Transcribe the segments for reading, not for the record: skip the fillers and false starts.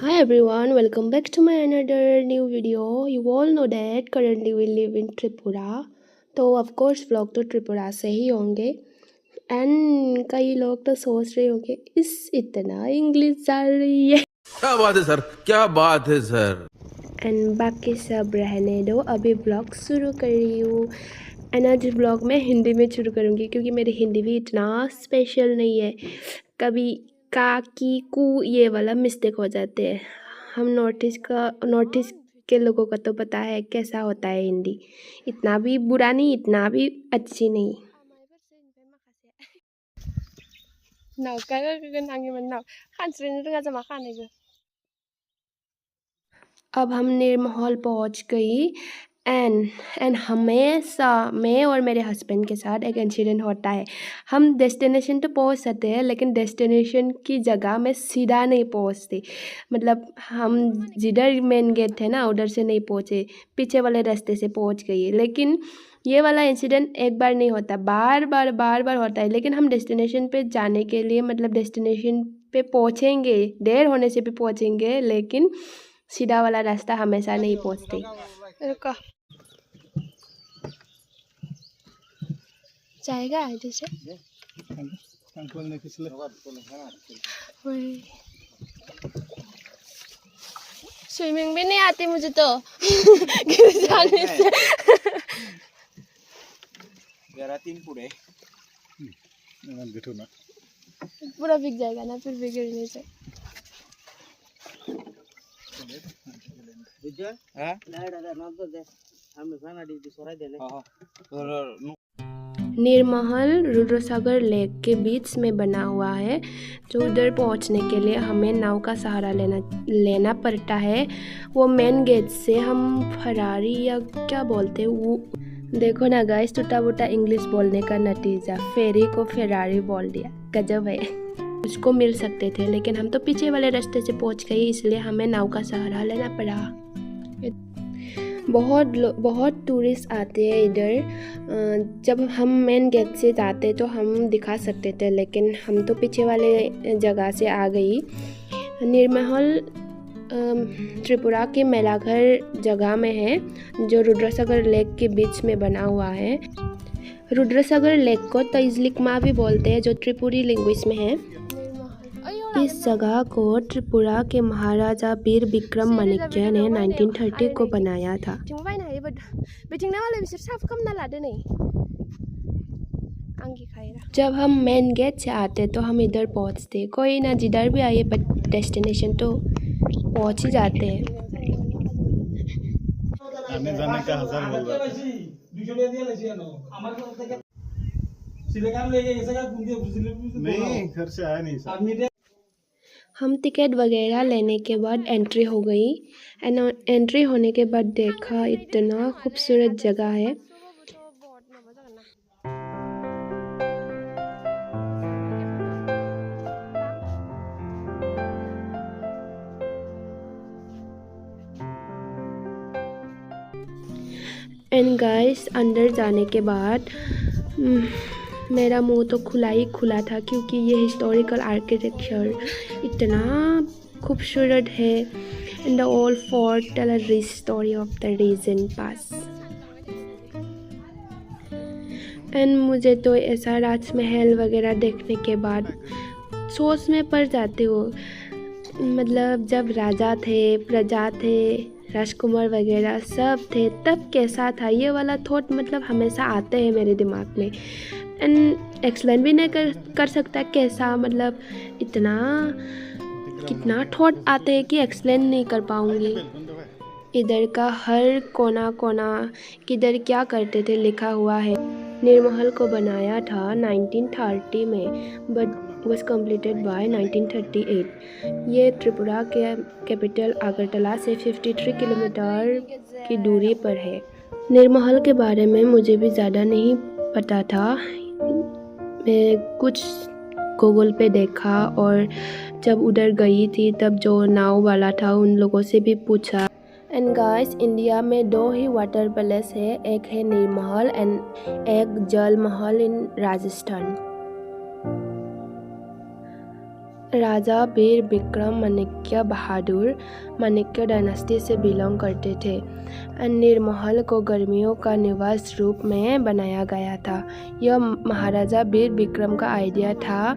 Hi everyone, welcome back to my another new video. You all know that currently we live in Tripura. तो of course vlog तो त्रिपुरा से ही होंगे and कई लोग तो सोच रहे होंगे इस इतना इंग्लिश जा रही है क्या बात है सर, क्या बात है सर। एंड बाकी सब रहने दो, अभी ब्लॉग शुरू कर रही हूँ। एंड आज ब्लॉग मैं हिंदी में शुरू करूँगी क्योंकि मेरी हिंदी भी इतना स्पेशल नहीं है। कभी का की कू ये वाला मिस्टेक हो जाते हैं। हम नॉर्थ ईस्ट के लोगों का तो पता है कैसा होता है हिंदी, इतना भी बुरा नहीं इतना भी अच्छी नहीं। अब हम निर्महल पहुंच गई एंड हमेशा मैं और मेरे हस्बैंड के साथ एक इंसिडेंट होता है। हम डेस्टिनेशन तो पहुंच सकते हैं लेकिन डेस्टिनेशन की जगह में सीधा नहीं पहुंचते। मतलब हम जिधर मेन गेट थे ना उधर से नहीं पहुंचे, पीछे वाले रास्ते से पहुंच गए। लेकिन ये वाला इंसिडेंट एक बार नहीं होता, बार बार होता है। लेकिन हम डेस्टिनेशन पे जाने के लिए मतलब डेस्टिनेशन पे पहुंचेंगे, देर होने से भी पहुंचेंगे, लेकिन सीधा वाला रास्ता हमेशा नहीं पहुंचते। रुको जाएगा इधर से। स्विमिंग भी नहीं आती मुझे तो गिर जाने से। पूरा भीग जाएगा ना फिर भी गिरने से। निर्महल रुद्रसागर लेक के बीच में बना हुआ है, जो उधर पहुंचने के लिए हमें नाव का सहारा लेना पड़ता है। वो मेन गेट से हम फरारी या क्या बोलते हैं वो, देखो ना गाइस, टूटा फूटा इंग्लिश बोलने का नतीजा, फेरी को फेरारी बोल दिया, गजब है। उसको मिल सकते थे लेकिन हम तो पीछे वाले रास्ते से पहुंच गए, इसलिए हमें नाव का सहारा लेना पड़ा। बहुत टूरिस्ट आते हैं इधर। जब हम मेन गेट से जाते तो हम दिखा सकते थे लेकिन हम तो पीछे वाले जगह से आ गई। निर्महल त्रिपुरा के मेलाघर जगह में है, जो रुद्रसागर लेक के बीच में बना हुआ है। रुद्रसागर लेक को तइजलिकमा भी बोलते हैं, जो त्रिपुरी लैंग्वेज में है। इस जगह को त्रिपुरा के महाराजा वीर विक्रम माणिक्य ने 1930 को बनाया था। जब हम मेन गेट से आते तो हम इधर पहुंचते, कोई ना जिधर भी आए बट डेस्टिनेशन तो पहुंच ही जाते हैं। आने जाने का हजार बोल रहा नहीं, घर से आया नहीं सर। हम टिकट वगैरह लेने के बाद एंट्री हो गई। एंट्री होने के बाद देखा इतना खूबसूरत जगह है। एंड गाइस, अंदर जाने के बाद मेरा मुंह तो खुला ही खुला था क्योंकि ये हिस्टोरिकल आर्किटेक्चर इतना खूबसूरत है। And the old fort tell a rich story of the region past. And मुझे तो ऐसा राजमहल वगैरह देखने के बाद सोच में पड़ जाते हो, मतलब जब राजा थे, प्रजा थे, राजकुमार वगैरह सब थे तब कैसा था, ये वाला थॉट मतलब हमेशा आते हैं मेरे दिमाग में। एंड एक्सप्लेन भी नहीं कर सकता कैसा, मतलब इतना कितना थॉट आते हैं कि एक्सप्लेन नहीं कर पाऊँगी। इधर का हर कोना कोना किधर क्या करते थे लिखा हुआ है। निर्महल को बनाया था 1930 में बट was completed by 1938। ये त्रिपुरा के कैपिटल अगरतला से 53 किलोमीटर की दूरी पर है। निर्महल के बारे में मुझे भी ज़्यादा नहीं पता था, मैं कुछ गूगल पे देखा और जब उधर गई थी तब जो नाव वाला था उन लोगों से भी पूछा। एंड गाइस, इंडिया में 2 ही वाटर पैलेस है, एक है निर्महल एंड एक जल महल इन राजस्थान। राजा वीर विक्रम माणिक्य बहादुर माणिक्य डायनेस्टी से बिलोंग करते थे। निर्महल को गर्मियों का निवास रूप में बनाया गया था। यह महाराजा वीर विक्रम का आइडिया था।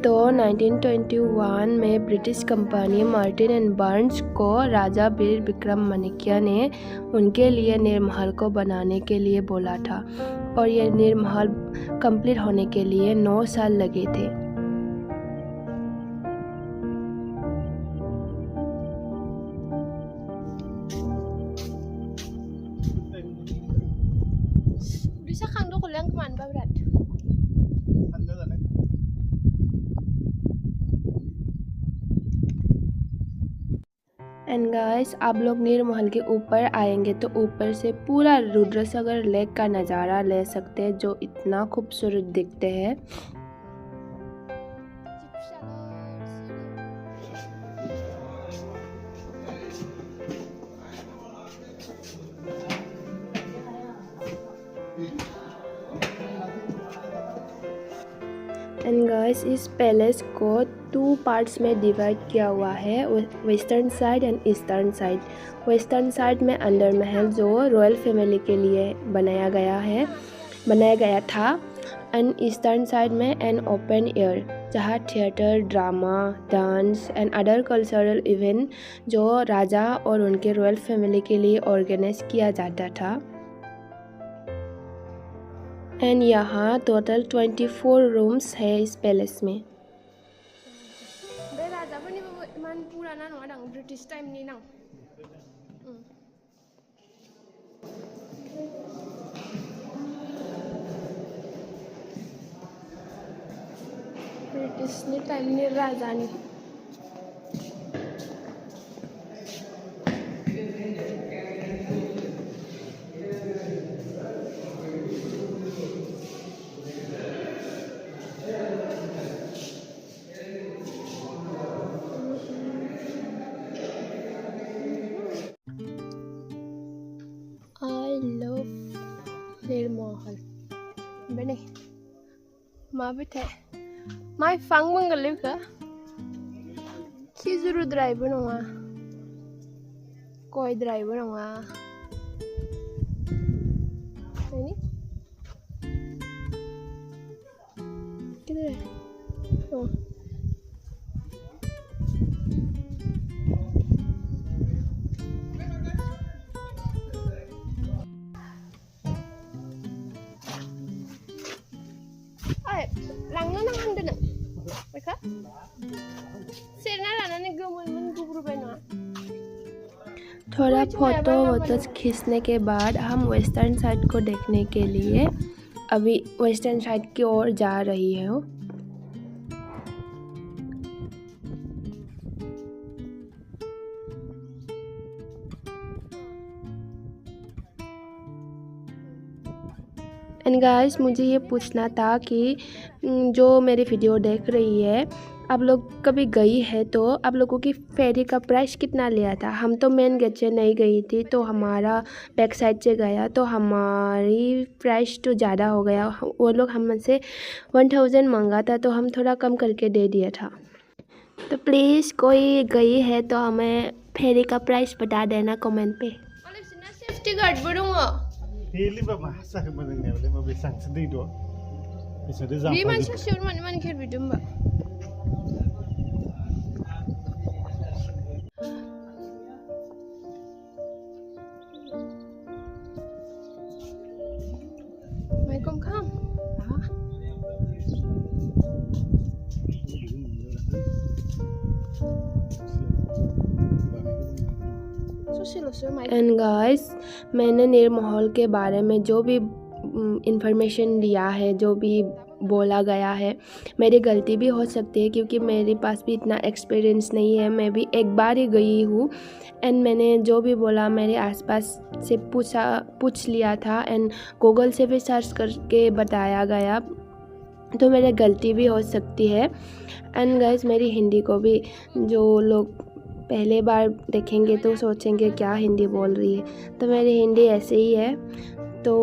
तो 1921 में British company Martin and Burns को राजा वीर विक्रम माणिक्य ने उनके लिए निर्महल को बनाने के लिए बोला था और यह निर्महल कंप्लीट होने के लिए 9 साल लगे थे। एंड गाइस, आप लोग निर्महल के ऊपर आएंगे तो ऊपर से पूरा रुद्रसागर लेक का नज़ारा ले सकते हैं जो इतना खूबसूरत दिखते हैं। एंड गाइस, इस पैलेस को 2 पार्ट्स में डिवाइड किया हुआ है, western side and eastern side. Western side में अंडर महल जो रॉयल फैमिली के लिए बनाया गया था एंड ईस्टर्न साइड में एन ओपन एयर जहाँ theatre, drama, dance and other cultural event जो राजा और उनके रॉयल फैमिली के लिए ऑर्गेनाइज किया जाता था। एंड यहाँ टोटल 24 रूम्स है इस पैलेस में। ब्रिटिश टाइम नहीं ना ब्रिटिश ने टाइम नहीं राजा ने निर्महल बने माबे माइ फां मंगल खिजुरु द्रायबो नङा गय द्रायबो नङा लांनो नां होनदों नों बेखौ सेरना लानानै गोमोन गुब्रुबाय नङा। थोड़ा फोटोज खींचने के बाद हम वेस्टर्न साइड को देखने के लिए अभी वेस्टर्न साइड की ओर जा रही है। एंड गाइस, मुझे ये पूछना था कि जो मेरी वीडियो देख रही है आप लोग कभी गई है तो आप लोगों की फेरी का प्राइस कितना लिया था। हम तो मेन गेट से नहीं गई थी तो हमारा बैक साइड से गया तो हमारी प्राइस तो ज़्यादा हो गया। वो लोग हमसे 1000 मांगा था तो हम थोड़ा कम करके दे दिया था। तो प्लीज़ कोई गई है तो हमें फेरी का प्राइस बता देना कमेंट पे। सेफ्टी गार्ड बड़ूंगा Pilih apa masa kemudian boleh mobil sang sedih doh. Bisa dia Di mana sih mana kira video mbak? Mày không không? And guys, मैंने निर्महल के बारे में जो भी इंफॉर्मेशन लिया है, जो भी बोला गया है, मेरी गलती भी हो सकती है क्योंकि मेरे पास भी इतना एक्सपीरियंस नहीं है। मैं भी एक बार ही गई हूँ एंड मैंने जो भी बोला मेरे आसपास से पूछ लिया था एंड गूगल से भी सर्च करके बताया गया, तो मेरी गलती भी हो सकती है। एंड गाइस, मेरी हिंदी को भी जो लोग पहले बार देखेंगे तो सोचेंगे क्या हिंदी बोल रही है, तो मेरी हिंदी ऐसे ही है। तो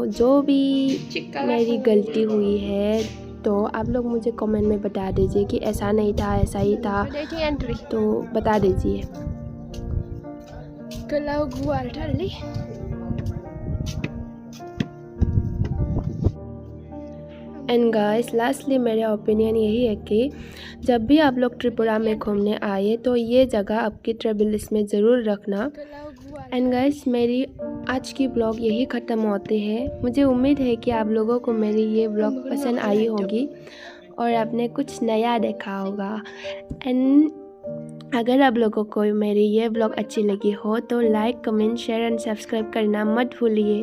जो भी मेरी गलती हुई है तो आप लोग मुझे कमेंट में बता दीजिए कि ऐसा नहीं था, ऐसा ही था, तो बता दीजिए। Kalau gua tadi and guys lastly मेरा ओपिनियन यही है कि जब भी आप लोग त्रिपुरा में घूमने आए तो ये जगह आपकी ट्रैवल लिस्ट में ज़रूर रखना। एंड गाइस मेरी आज की ब्लॉग यही ख़त्म होती है। मुझे उम्मीद है कि आप लोगों को मेरी ये ब्लॉग पसंद आई होगी और आपने कुछ नया देखा होगा। एंड अगर आप लोगों को मेरी ये ब्लॉग अच्छी लगी हो तो like, comment, share and subscribe करना मत भूलिए।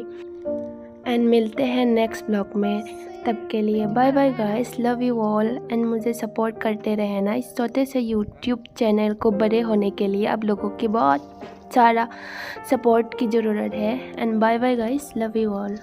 एंड मिलते हैं नेक्स्ट ब्लॉग में, तब के लिए bye bye guys, love you all. And मुझे सपोर्ट करते रहना। इस छोटे से यूट्यूब चैनल को बड़े होने के लिए आप लोगों की बहुत सारा सपोर्ट की ज़रूरत है। And bye bye guys, love you all.